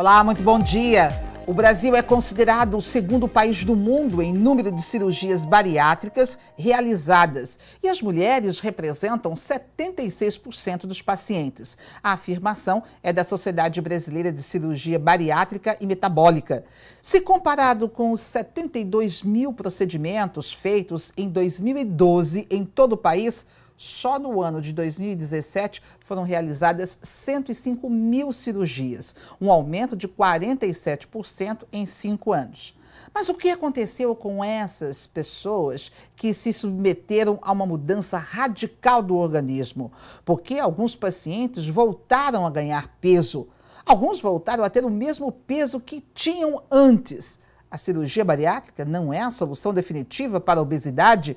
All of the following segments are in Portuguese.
Olá, muito bom dia. O Brasil é considerado o segundo país do mundo em número de cirurgias bariátricas realizadas e as mulheres representam 76% dos pacientes. A afirmação é da Sociedade Brasileira de Cirurgia Bariátrica e Metabólica. Se comparado com os 72 mil procedimentos feitos em 2012 em todo o país, só no ano de 2017 foram realizadas 105 mil cirurgias, um aumento de 47% em 5 anos. Mas o que aconteceu com essas pessoas que se submeteram a uma mudança radical do organismo? Porque alguns pacientes voltaram a ganhar peso, alguns voltaram a ter o mesmo peso que tinham antes. A cirurgia bariátrica não é a solução definitiva para a obesidade?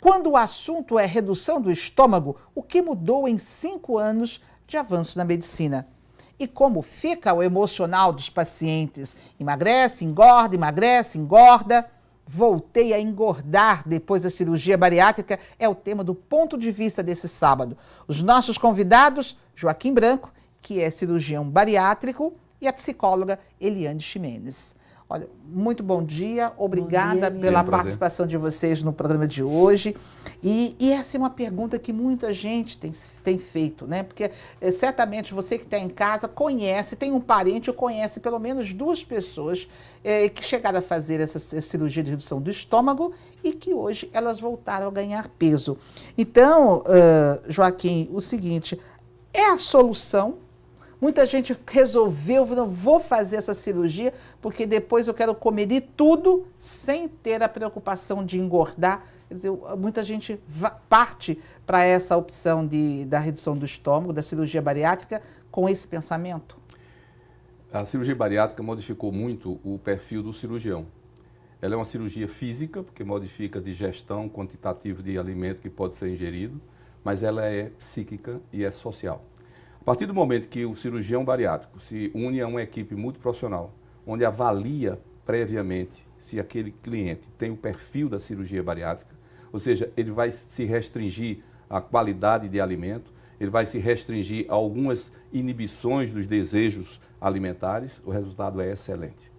Quando o assunto é redução do estômago, o que mudou em 5 anos de avanço na medicina? E como fica o emocional dos pacientes? Emagrece, engorda, emagrece, engorda. Voltei a engordar depois da cirurgia bariátrica é o tema do Ponto de Vista desse sábado. Os nossos convidados, Joaquim Branco, que é cirurgião bariátrico, e a psicóloga Eliane Ximenes. Olha, muito bom dia, obrigada pela participação de vocês no programa de hoje. E essa é uma pergunta que muita gente tem feito, né? Porque certamente você que está em casa conhece, tem um parente ou conhece pelo menos 2 pessoas que chegaram a fazer essa cirurgia de redução do estômago e que hoje elas voltaram a ganhar peso. Então, Joaquim, o seguinte, é a solução? Muita gente resolveu, não vou fazer essa cirurgia porque depois eu quero comer de tudo sem ter a preocupação de engordar. Quer dizer, muita gente parte para essa opção da redução do estômago, da cirurgia bariátrica, com esse pensamento? A cirurgia bariátrica modificou muito o perfil do cirurgião. Ela é uma cirurgia física, porque modifica a digestão quantitativa de alimento que pode ser ingerido, mas ela é psíquica e é social. A partir do momento que o cirurgião bariátrico se une a uma equipe multiprofissional, onde avalia previamente se aquele cliente tem o perfil da cirurgia bariátrica, ou seja, ele vai se restringir à qualidade de alimento, ele vai se restringir a algumas inibições dos desejos alimentares, o resultado é excelente.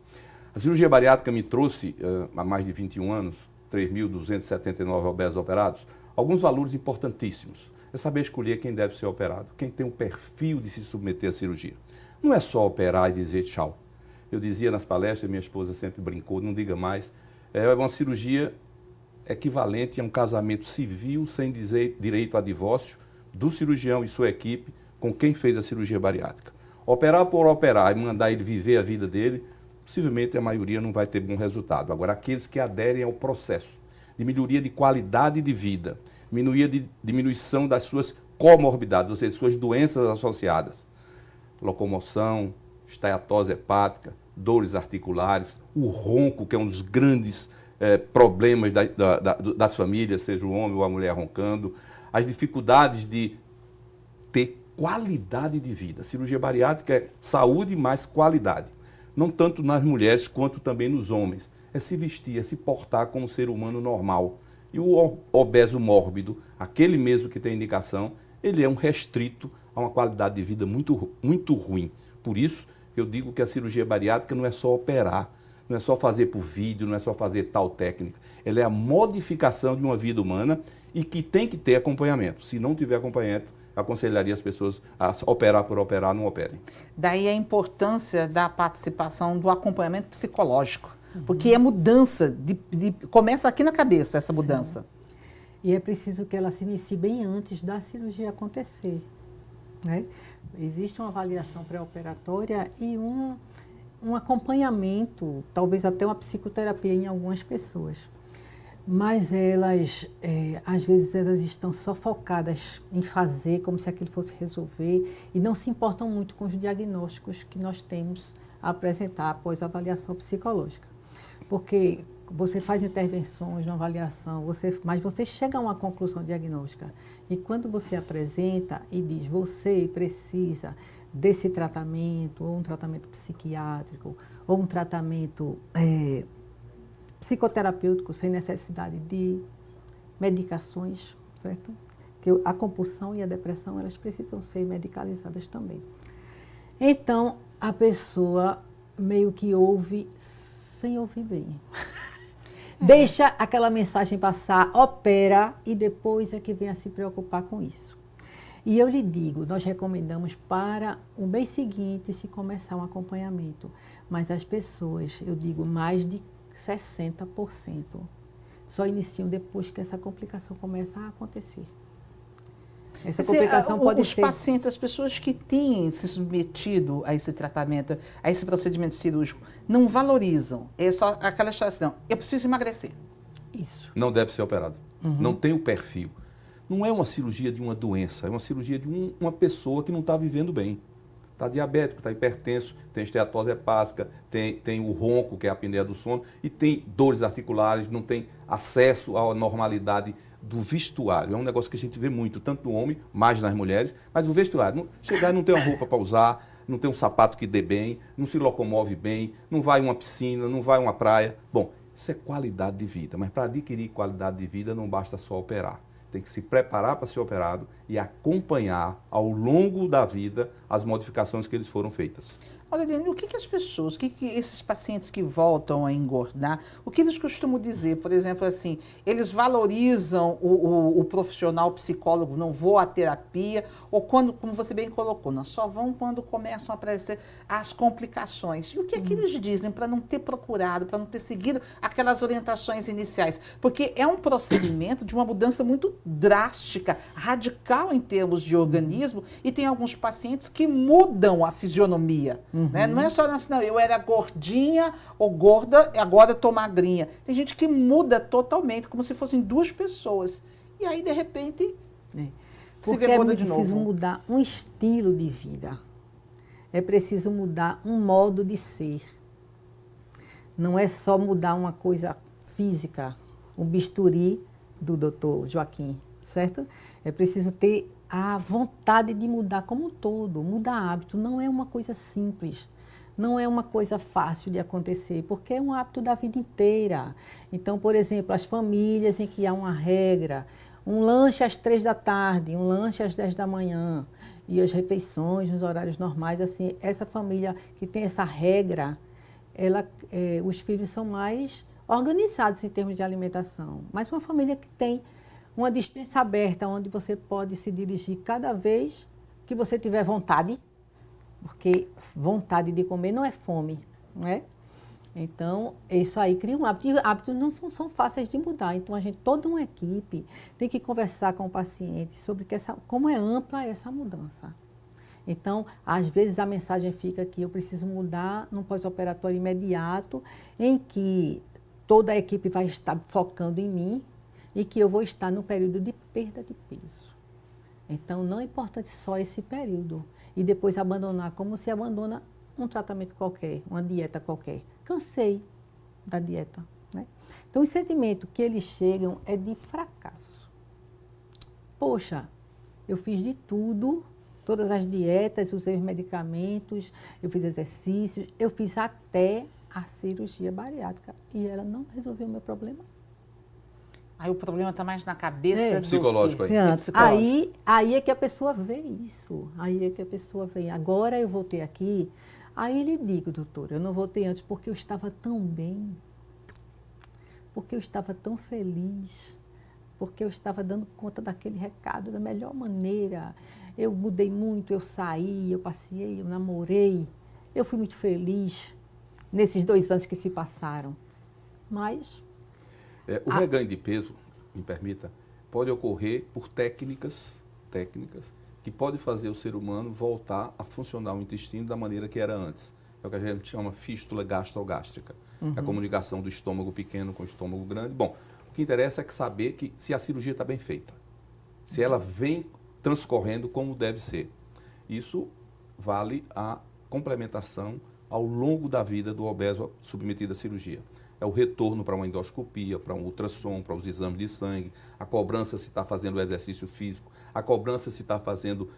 A cirurgia bariátrica me trouxe, há mais de 21 anos, 3.279 obesos operados, alguns valores importantíssimos. É saber escolher quem deve ser operado, quem tem o perfil de se submeter à cirurgia. Não é só operar e dizer tchau. Eu dizia nas palestras, minha esposa sempre brincou, não diga mais, é uma cirurgia equivalente a um casamento civil sem dizer direito a divórcio do cirurgião e sua equipe com quem fez a cirurgia bariátrica. Operar por operar e mandar ele viver a vida dele, possivelmente a maioria não vai ter bom resultado. Agora, aqueles que aderem ao processo de melhoria de qualidade de vida, diminuição das suas comorbidades, ou seja, suas doenças associadas, locomoção, esteatose hepática, dores articulares, o ronco, que é um dos grandes problemas das famílias, seja o homem ou a mulher roncando, as dificuldades de ter qualidade de vida. A cirurgia bariátrica é saúde mais qualidade, não tanto nas mulheres quanto também nos homens. É se vestir, é se portar como ser humano normal. E o obeso mórbido, aquele mesmo que tem indicação, ele é um restrito a uma qualidade de vida muito, muito ruim. Por isso, eu digo que a cirurgia bariátrica não é só operar, não é só fazer por vídeo, não é só fazer tal técnica. Ela é a modificação de uma vida humana e que tem que ter acompanhamento. Se não tiver acompanhamento, aconselharia as pessoas a operar por operar, não operem. Daí a importância da participação do acompanhamento psicológico. Porque é mudança, começa aqui na cabeça essa mudança. Sim. E é preciso que ela se inicie bem antes da cirurgia acontecer, né? Existe uma avaliação pré-operatória e um acompanhamento, talvez até uma psicoterapia em algumas pessoas. Mas elas, às vezes, elas estão só focadas em fazer como se aquilo fosse resolver e não se importam muito com os diagnósticos que nós temos a apresentar após a avaliação psicológica. Porque você faz intervenções na avaliação, mas você chega a uma conclusão diagnóstica. E quando você apresenta e diz, você precisa desse tratamento, ou um tratamento psiquiátrico, ou um tratamento psicoterapêutico sem necessidade de medicações, certo? Porque a compulsão e a depressão, elas precisam ser medicalizadas também. Então, A pessoa meio que ouve sem ouvir bem. Deixa aquela mensagem passar, opera e depois é que vem a se preocupar com isso. E eu lhe digo, nós recomendamos para o mês seguinte se começar um acompanhamento. Mas as pessoas, eu digo, mais de 60% só iniciam depois que essa complicação começa a acontecer. Essa complicação pode ser... Os pacientes, as pessoas que têm se submetido a esse tratamento, a esse procedimento cirúrgico, não valorizam. É só aquela história assim, não, eu preciso emagrecer. Isso. Não deve ser operado. Não tem o perfil. Não é uma cirurgia de uma doença, é uma cirurgia de uma pessoa que não está vivendo bem. Está diabético, está hipertenso, tem esteatose hepática, tem o ronco, que é a apneia do sono, e tem dores articulares, não tem acesso à normalidade do vestuário. É um negócio que a gente vê muito, tanto no homem, mais nas mulheres, mas o vestuário. Chegar e não tem uma roupa para usar, não tem um sapato que dê bem, não se locomove bem, não vai a uma piscina, não vai a uma praia. Bom, isso é qualidade de vida, mas para adquirir qualidade de vida não basta só operar. Tem que se preparar para ser operado e acompanhar ao longo da vida as modificações que eles foram feitas. Olha, Eliane, o que as pessoas, o que esses pacientes que voltam a engordar, o que eles costumam dizer? Por exemplo, assim, eles valorizam o profissional psicólogo, não vou à terapia, ou quando, como você bem colocou, não, só vão quando começam a aparecer as complicações. E o que é que eles dizem para não ter procurado, para não ter seguido aquelas orientações iniciais? Porque é um procedimento de uma mudança muito drástica, radical em termos de organismo, e tem alguns pacientes que mudam a fisionomia. Né? Não é só assim, não, eu era gordinha ou gorda, agora eu tô magrinha. Tem gente que muda totalmente, como se fossem duas pessoas. E aí, de repente, se vê gorda de novo. É preciso mudar um estilo de vida. É preciso mudar um modo de ser. Não é só mudar uma coisa física, o bisturi do doutor Joaquim, certo? É preciso ter a vontade de mudar como um todo. Mudar hábito não é uma coisa simples, não é uma coisa fácil de acontecer, porque é um hábito da vida inteira. Então, por exemplo, as famílias em que há uma regra, um lanche às 3 da tarde, um lanche às 10 da manhã, e as refeições nos horários normais, assim, essa família que tem essa regra, os filhos são mais organizados em termos de alimentação. Mas uma família que tem uma despensa aberta, onde você pode se dirigir cada vez que você tiver vontade, porque vontade de comer não é fome, não é? Então, isso aí cria um hábito. E hábitos não são fáceis de mudar. Então, toda uma equipe tem que conversar com o paciente sobre como é ampla essa mudança. Então, às vezes a mensagem fica que eu preciso mudar num pós-operatório imediato, em que toda a equipe vai estar focando em mim, e que eu vou estar no período de perda de peso. Então, não é importante só esse período. E depois abandonar, como se abandona um tratamento qualquer, uma dieta qualquer. Cansei da dieta. Né? Então, o sentimento que eles chegam é de fracasso. Poxa, eu fiz de tudo, todas as dietas, usei os medicamentos, eu fiz exercícios, eu fiz até a cirurgia bariátrica e ela não resolveu o meu problema. Aí o problema está mais na cabeça do psicológico aí. Aí é que a pessoa vê isso. Aí é que a pessoa vê. Agora eu voltei aqui. Aí lhe digo, doutora, eu não voltei antes porque eu estava tão bem. Porque eu estava tão feliz. Porque eu estava dando conta daquele recado da melhor maneira. Eu mudei muito, eu saí, eu passeei, eu namorei. Eu fui muito feliz nesses 2 anos que se passaram. Mas... o reganho de peso, me permita, pode ocorrer por técnicas que podem fazer o ser humano voltar a funcionar o intestino da maneira que era antes. É o que a gente chama fístula gastrogástrica. A comunicação do estômago pequeno com o estômago grande. Bom, o que interessa é saber que se a cirurgia está bem feita, se ela vem transcorrendo como deve ser. Isso vale a complementação ao longo da vida do obeso submetido à cirurgia. É o retorno para uma endoscopia, para um ultrassom, para os exames de sangue, a cobrança se está fazendo o exercício físico, a cobrança se está fazendo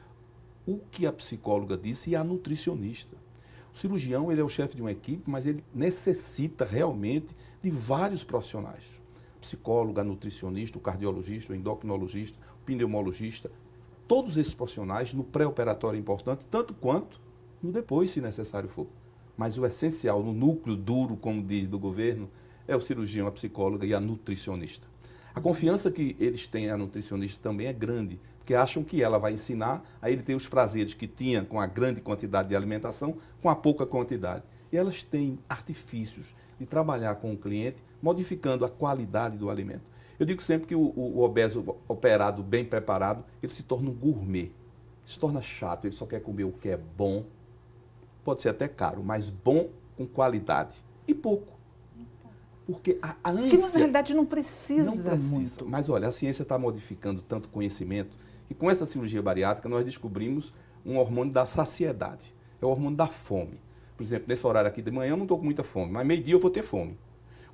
o que a psicóloga disse e a nutricionista. O cirurgião, ele é o chefe de uma equipe, mas ele necessita realmente de vários profissionais. O psicólogo, a nutricionista, o cardiologista, o endocrinologista, o pneumologista, todos esses profissionais no pré-operatório é importante, tanto quanto no depois, se necessário for. Mas o essencial, no núcleo duro, como diz do governo, é o cirurgião, a psicóloga e a nutricionista. A confiança que eles têm a nutricionista também é grande, porque acham que ela vai ensinar a ele ter os prazeres que tinha com a grande quantidade de alimentação, com a pouca quantidade. E elas têm artifícios de trabalhar com o cliente, modificando a qualidade do alimento. Eu digo sempre que o obeso operado, bem preparado, ele se torna um gourmet. Se torna chato, ele só quer comer o que é bom, pode ser até caro, mas bom com qualidade e pouco. Porque a ânsia... Que na realidade não precisa muito. Mas olha, a ciência está modificando tanto conhecimento que com essa cirurgia bariátrica nós descobrimos um hormônio da saciedade. É o hormônio da fome. Por exemplo, nesse horário aqui de manhã eu não estou com muita fome, mas meio-dia eu vou ter fome.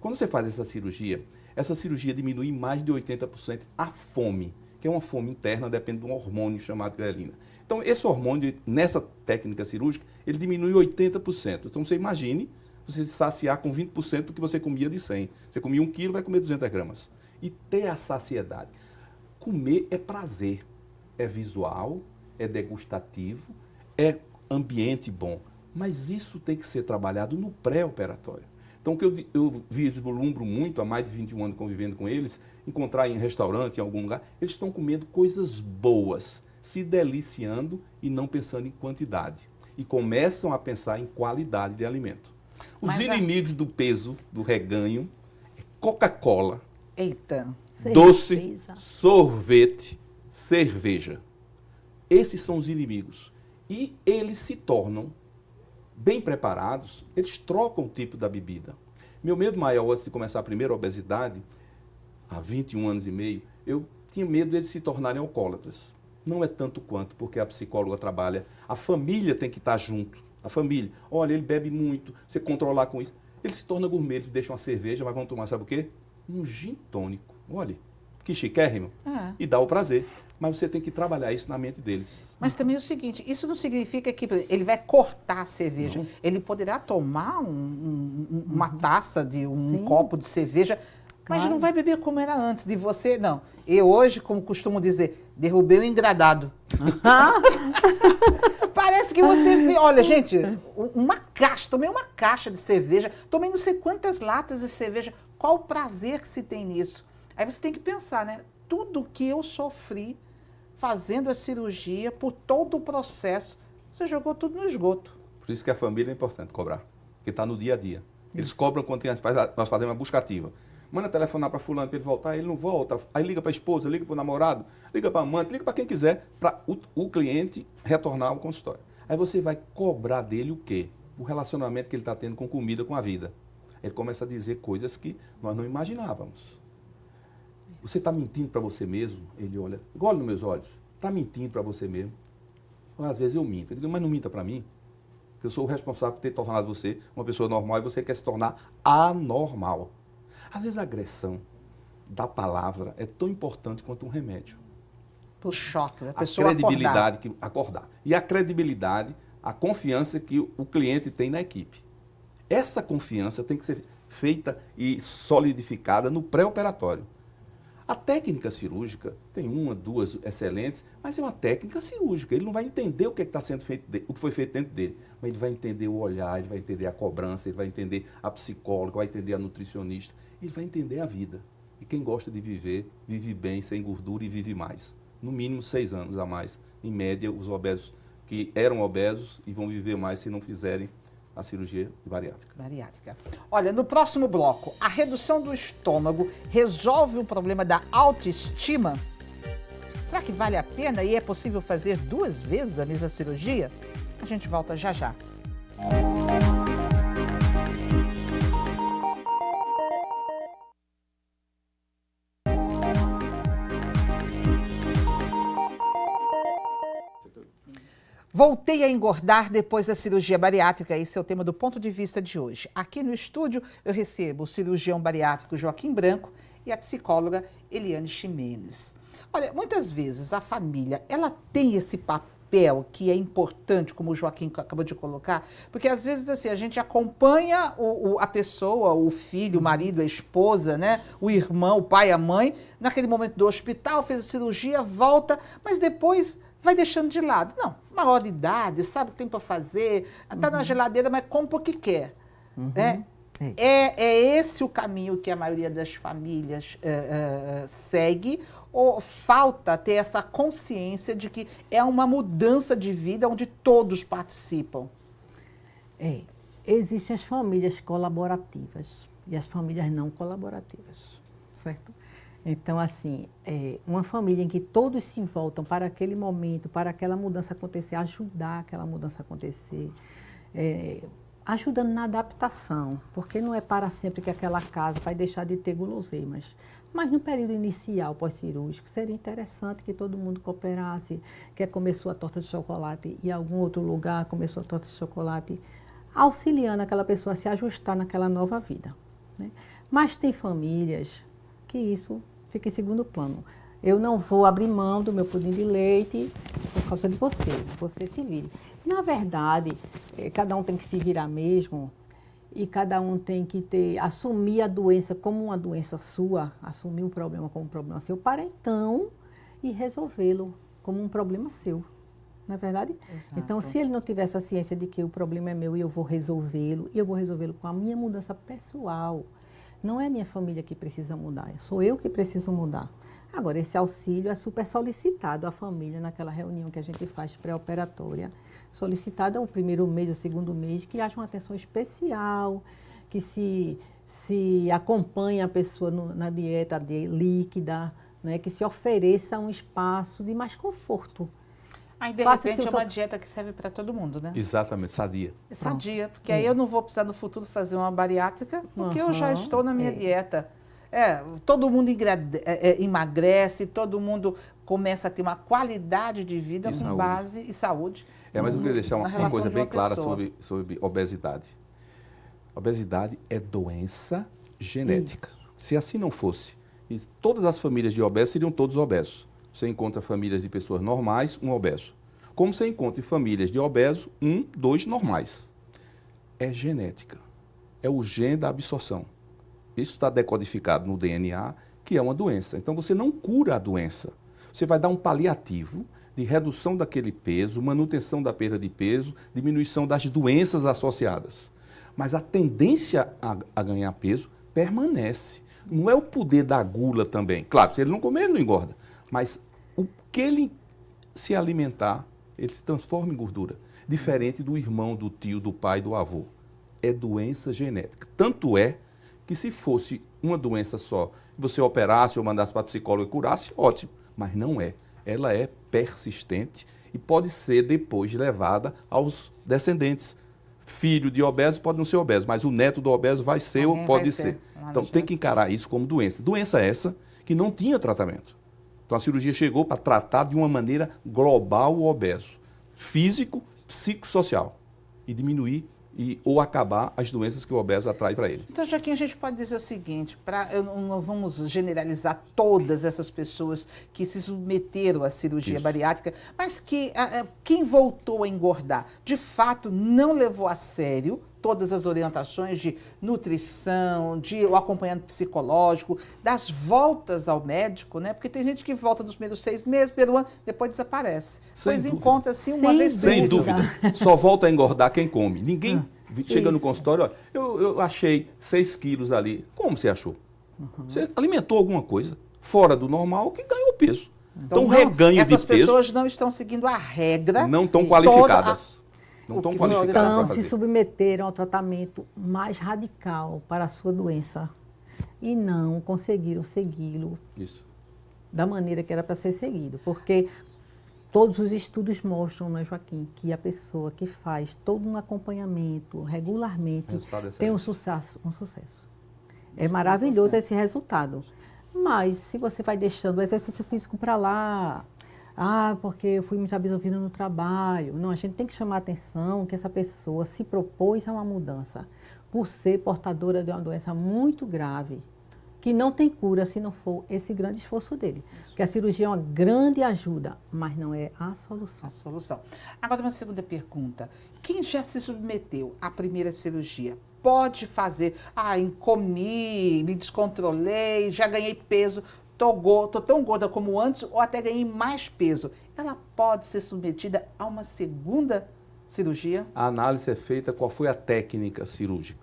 Quando você faz essa cirurgia diminui em mais de 80% a fome, que é uma fome interna, depende de um hormônio chamado grelina. Então, esse hormônio, nessa técnica cirúrgica, ele diminui 80%. Então, você imagine você se saciar com 20% do que você comia de 100. Você comia 1 quilo, vai comer 200 gramas. E ter a saciedade. Comer é prazer. É visual, é degustativo, é ambiente bom. Mas isso tem que ser trabalhado no pré-operatório. Então, o que eu vislumbro muito, há mais de 21 anos convivendo com eles, encontrar em restaurante, em algum lugar, eles estão comendo coisas boas, se deliciando e não pensando em quantidade. E começam a pensar em qualidade de alimento. Os inimigos do peso, do reganho, é Coca-Cola, eita, doce, sorvete, cerveja. Esses são os inimigos. E eles se tornam bem preparados, eles trocam o tipo da bebida. Meu medo maior antes de começar a primeira obesidade, há 21 anos e meio, eu tinha medo deles se tornarem alcoólatras. Não é tanto quanto, porque a psicóloga trabalha, a família tem que estar junto. A família, olha, ele bebe muito, você controlar com isso. Ele se torna gourmet, eles deixam uma cerveja, mas vão tomar, sabe o quê? Um gin tônico. Olha, que chiquérrimo. E dá o prazer. Mas você tem que trabalhar isso na mente deles. Mas também é o seguinte, isso não significa que ele vai cortar a cerveja. Não. Ele poderá tomar uma taça, um copo de cerveja, mas não vai beber como era antes de você, não. Eu hoje, como costumo dizer, derrubei o engradado. Parece que você... Olha, gente, tomei uma caixa de cerveja, tomei não sei quantas latas de cerveja. Qual o prazer que se tem nisso? Aí você tem que pensar, né? Tudo que eu sofri fazendo a cirurgia, por todo o processo, você jogou tudo no esgoto. Por isso que a família é importante cobrar, porque está no dia a dia. Eles cobram quando nós fazemos uma busca ativa. Manda telefonar para fulano para ele voltar, ele não volta. Aí liga para a esposa, liga para o namorado, liga para a amante, liga para quem quiser, para o cliente retornar ao consultório. Aí você vai cobrar dele o quê? O relacionamento que ele está tendo com comida, com a vida. Ele começa a dizer coisas que nós não imaginávamos. Você está mentindo para você mesmo? Ele olha, olha nos meus olhos, está mentindo para você mesmo? Às vezes eu minto. Eu digo, mas não minta para mim, que eu sou o responsável por ter tornado você uma pessoa normal e você quer se tornar anormal. Às vezes a agressão da palavra é tão importante quanto um remédio. Pro choque, a pessoa credibilidade acordar. E a credibilidade, a confiança que o cliente tem na equipe. Essa confiança tem que ser feita e solidificada no pré-operatório. A técnica cirúrgica tem 1, 2 excelentes, mas é uma técnica cirúrgica. Ele não vai entender o que está sendo feito, o que foi feito dentro dele, mas ele vai entender o olhar, ele vai entender a cobrança, ele vai entender a psicóloga, vai entender a nutricionista, ele vai entender a vida. E quem gosta de viver, vive bem, sem gordura e vive mais. No mínimo 6 anos a mais. Em média, os obesos que eram obesos e vão viver mais se não fizerem a cirurgia bariátrica. Olha, no próximo bloco, a redução do estômago resolve o problema da autoestima? Será que vale a pena e é possível fazer 2 vezes a mesma cirurgia? A gente volta já já. Voltei a engordar depois da cirurgia bariátrica. Esse é o tema do Ponto de Vista de hoje. Aqui no estúdio eu recebo o cirurgião bariátrico Joaquim Branco e a psicóloga Eliane Ximenes. Olha, muitas vezes a família, ela tem esse papel que é importante, como o Joaquim acabou de colocar, porque às vezes assim, a gente acompanha a pessoa, o filho, o marido, a esposa, né? O irmão, o pai, a mãe, naquele momento do hospital, fez a cirurgia, volta, mas depois vai deixando de lado. Não, maior de idade, sabe o que tem para fazer, está na geladeira, mas compra o que quer. É esse o caminho que a maioria das famílias segue, ou falta ter essa consciência de que é uma mudança de vida onde todos participam? Existem as famílias colaborativas e as famílias não colaborativas, certo? Então, assim, uma família em que todos se voltam para aquele momento, para aquela mudança acontecer, ajudar aquela mudança acontecer, ajudando na adaptação, porque não é para sempre que aquela casa vai deixar de ter guloseimas. Mas no período inicial, pós-cirúrgico, seria interessante que todo mundo cooperasse, quer comer sua torta de chocolate e em algum outro lugar comer sua torta de chocolate, auxiliando aquela pessoa a se ajustar naquela nova vida, né? Mas tem famílias que isso fica em segundo plano. Eu não vou abrir mão do meu pudim de leite por causa de você se vire. Na verdade, cada um tem que se virar mesmo e cada um tem que assumir a doença como uma doença sua, assumir o problema como um problema seu, para então ir resolvê-lo como um problema seu. Não é verdade? Exato. Então, se ele não tiver essa ciência de que o problema é meu e eu vou resolvê-lo, e eu vou resolvê-lo com a minha mudança pessoal, não é a minha família que precisa mudar, sou eu que preciso mudar. Agora, esse auxílio é super solicitado à família naquela reunião que a gente faz pré-operatória, solicitado ao primeiro mês, ao segundo mês, que haja uma atenção especial, que se acompanhe a pessoa na dieta líquida, né, que se ofereça um espaço de mais conforto. Aí, de repente, é uma dieta que serve para todo mundo, né? Exatamente, sadia. Sadia, porque aí eu não vou precisar no futuro fazer uma bariátrica, porque eu já estou na minha dieta. Todo mundo emagrece, todo mundo começa a ter uma qualidade de vida com saúde. Base e saúde. Mas eu queria deixar uma coisa bem clara pessoa. sobre obesidade. Obesidade é doença genética. Se assim não fosse, todas as famílias de obesos seriam todos obesos. Você encontra famílias de pessoas normais, um obeso. Como você encontra famílias de obesos, 1, 2 normais. É genética. É o gene da absorção. Isso está decodificado no DNA, que é uma doença. Então, você não cura a doença. Você vai dar um paliativo de redução daquele peso, manutenção da perda de peso, diminuição das doenças associadas. Mas a tendência a ganhar peso permanece. Não é o poder da gula também. Claro, se ele não comer, ele não engorda. Mas o que ele se alimentar, ele se transforma em gordura. Diferente do irmão, do tio, do pai, do avô. É doença genética. Tanto é que se fosse uma doença só, você operasse ou mandasse para psicólogo e curasse, ótimo. Mas não é. Ela é persistente e pode ser depois levada aos descendentes. Filho de obeso pode não ser obeso, mas o neto do obeso vai ser ou pode ser. Então tem que encarar isso como doença. Doença essa que não tinha tratamento. Então a cirurgia chegou para tratar de uma maneira global o obeso, físico, psicossocial, e diminuir ou acabar as doenças que o obeso atrai para ele. Então, Joaquim, a gente pode dizer o seguinte, não vamos generalizar todas essas pessoas que se submeteram à cirurgia bariátrica, mas que quem voltou a engordar, de fato, não levou a sério todas as orientações de nutrição, de o acompanhamento psicológico, das voltas ao médico, né? Porque tem gente que volta nos primeiros 6 meses, pelo ano, depois desaparece. Pois encontra assim uma vez. Sem dúvida. Só volta a engordar quem come. Ninguém chega no consultório, olha, eu achei 6 quilos ali. Como você achou? Você alimentou alguma coisa fora do normal que ganhou peso. Então reganho de peso. Essas pessoas não estão seguindo a regra. Não estão qualificadas. Não estão qualificadas para Então, fazer. se submeteram ao tratamento mais radical para a sua doença e não conseguiram segui-lo da maneira que era para ser seguido. Porque todos os estudos mostram, né, Joaquim, que a pessoa que faz todo um acompanhamento regularmente tem um sucesso. É maravilhoso esse resultado. Mas se você vai deixando o exercício físico para lá, porque eu fui muito absorvida no trabalho. Não, a gente tem que chamar a atenção que essa pessoa se propôs a uma mudança por ser portadora de uma doença muito grave, que não tem cura se não for esse grande esforço dele. Porque a cirurgia é uma grande ajuda, mas não é a solução. Agora, uma segunda pergunta. Quem já se submeteu à primeira cirurgia pode fazer, comi, me descontrolei, já ganhei peso, tô tão gorda como antes ou até ganhei mais peso. Ela pode ser submetida a uma segunda cirurgia? A análise é feita qual foi a técnica cirúrgica.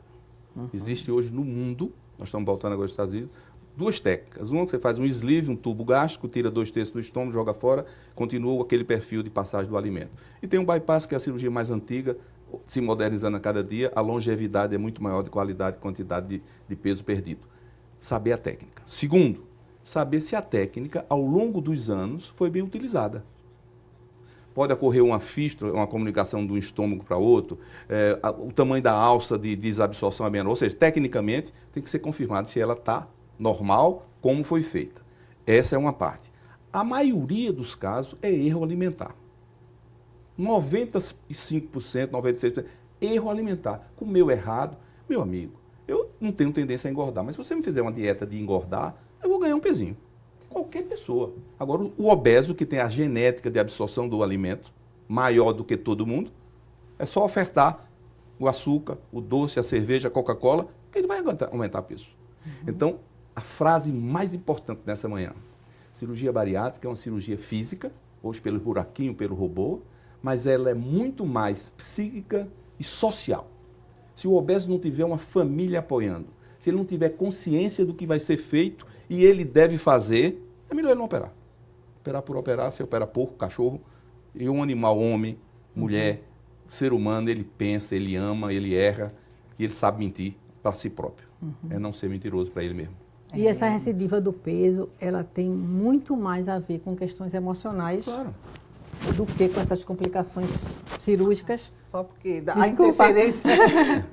Existe hoje no mundo, nós estamos voltando agora aos Estados Unidos, 2 técnicas. Uma que você faz um sleeve, um tubo gástrico, tira 2/3 do estômago, joga fora, continua aquele perfil de passagem do alimento. E tem um bypass, que é a cirurgia mais antiga, se modernizando a cada dia, a longevidade é muito maior de qualidade e quantidade de peso perdido. Saber a técnica. Segundo, saber se a técnica, ao longo dos anos, foi bem utilizada. Pode ocorrer uma fístula, uma comunicação de um estômago para outro, o tamanho da alça de desabsorção é menor. Ou seja, tecnicamente, tem que ser confirmado se ela está normal, como foi feita. Essa é uma parte. A maioria dos casos é erro alimentar. 95%, 96%, erro alimentar. Comeu errado. Meu amigo, eu não tenho tendência a engordar, mas se você me fizer uma dieta de engordar, eu vou ganhar um pezinho. Qualquer pessoa. Agora, o obeso, que tem a genética de absorção do alimento maior do que todo mundo, é só ofertar o açúcar, o doce, a cerveja, a Coca-Cola, que ele vai aumentar peso. Então, a frase mais importante nessa manhã: cirurgia bariátrica é uma cirurgia física, hoje pelo buraquinho, pelo robô, mas ela é muito mais psíquica e social. Se o obeso não tiver uma família apoiando, se ele não tiver consciência do que vai ser feito e ele deve fazer, é melhor ele não operar. Operar por operar, você opera porco, cachorro, e um animal, homem, mulher, ser humano, ele pensa, ele ama, ele erra e ele sabe mentir para si próprio. É não ser mentiroso para ele mesmo. E essa recidiva do peso, ela tem muito mais a ver com questões emocionais, Claro. do que com essas complicações cirúrgicas. Só porque Desculpa. a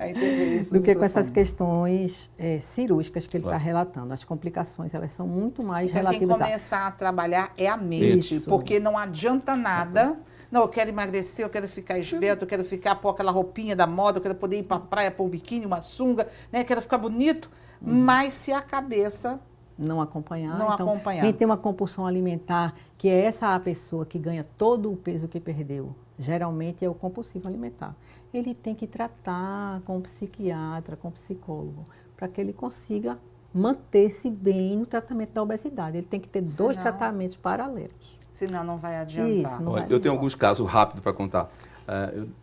interferência Do do que com essas microfone. questões cirúrgicas que ele está Claro. relatando. As complicações, elas são muito mais Então, tem que relativas a... começar a trabalhar é a mente, Isso. porque não adianta nada. Não, eu quero emagrecer, eu quero ficar esbelto, eu quero ficar pôr aquela roupinha da moda, eu quero poder ir para a praia, pôr um biquíni, uma sunga, né? Quero ficar bonito, mas se a cabeça Não acompanhar. Não Então, acompanhar. quem tem uma compulsão alimentar, que é essa a pessoa que ganha todo o peso que perdeu, geralmente é o compulsivo alimentar. Ele tem que tratar com um psiquiatra, com um psicólogo, para que ele consiga manter-se bem no tratamento da obesidade. Ele tem que ter dois Senão- tratamentos paralelos. senão não vai adiantar. Isso, não Olha, vai eu tenho embora. alguns casos rápidos para contar.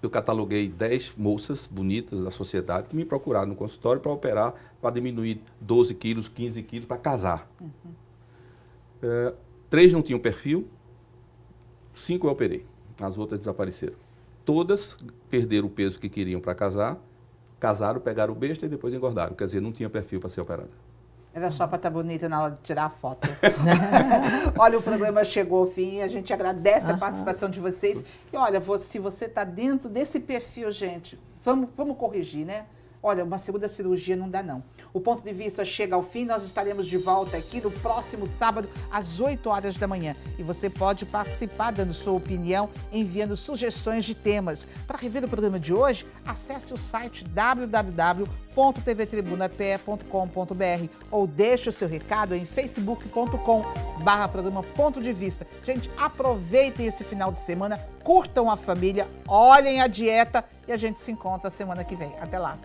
Eu cataloguei 10 moças bonitas da sociedade que me procuraram no consultório para operar, para diminuir 12 quilos, 15 quilos, para casar. 3 não tinham perfil, 5 eu operei. As outras desapareceram. Todas perderam o peso que queriam para casar, casaram, pegaram o besta e depois engordaram. Quer dizer, não tinha perfil para ser operada. Era só para estar bonita na hora de tirar a foto. Olha, o programa chegou ao fim, a gente agradece a participação de vocês. E olha, se você está dentro desse perfil, gente, vamos corrigir, né? Olha, uma segunda cirurgia não dá, não. O Ponto de Vista chega ao fim, nós estaremos de volta aqui no próximo sábado, às 8 horas da manhã. E você pode participar dando sua opinião, enviando sugestões de temas. Para rever o programa de hoje, acesse o site www.tvtribunape.com.br ou deixe o seu recado em facebook.com/programa Ponto de Vista. Gente, aproveitem esse final de semana, curtam a família, olhem a dieta e a gente se encontra semana que vem. Até lá.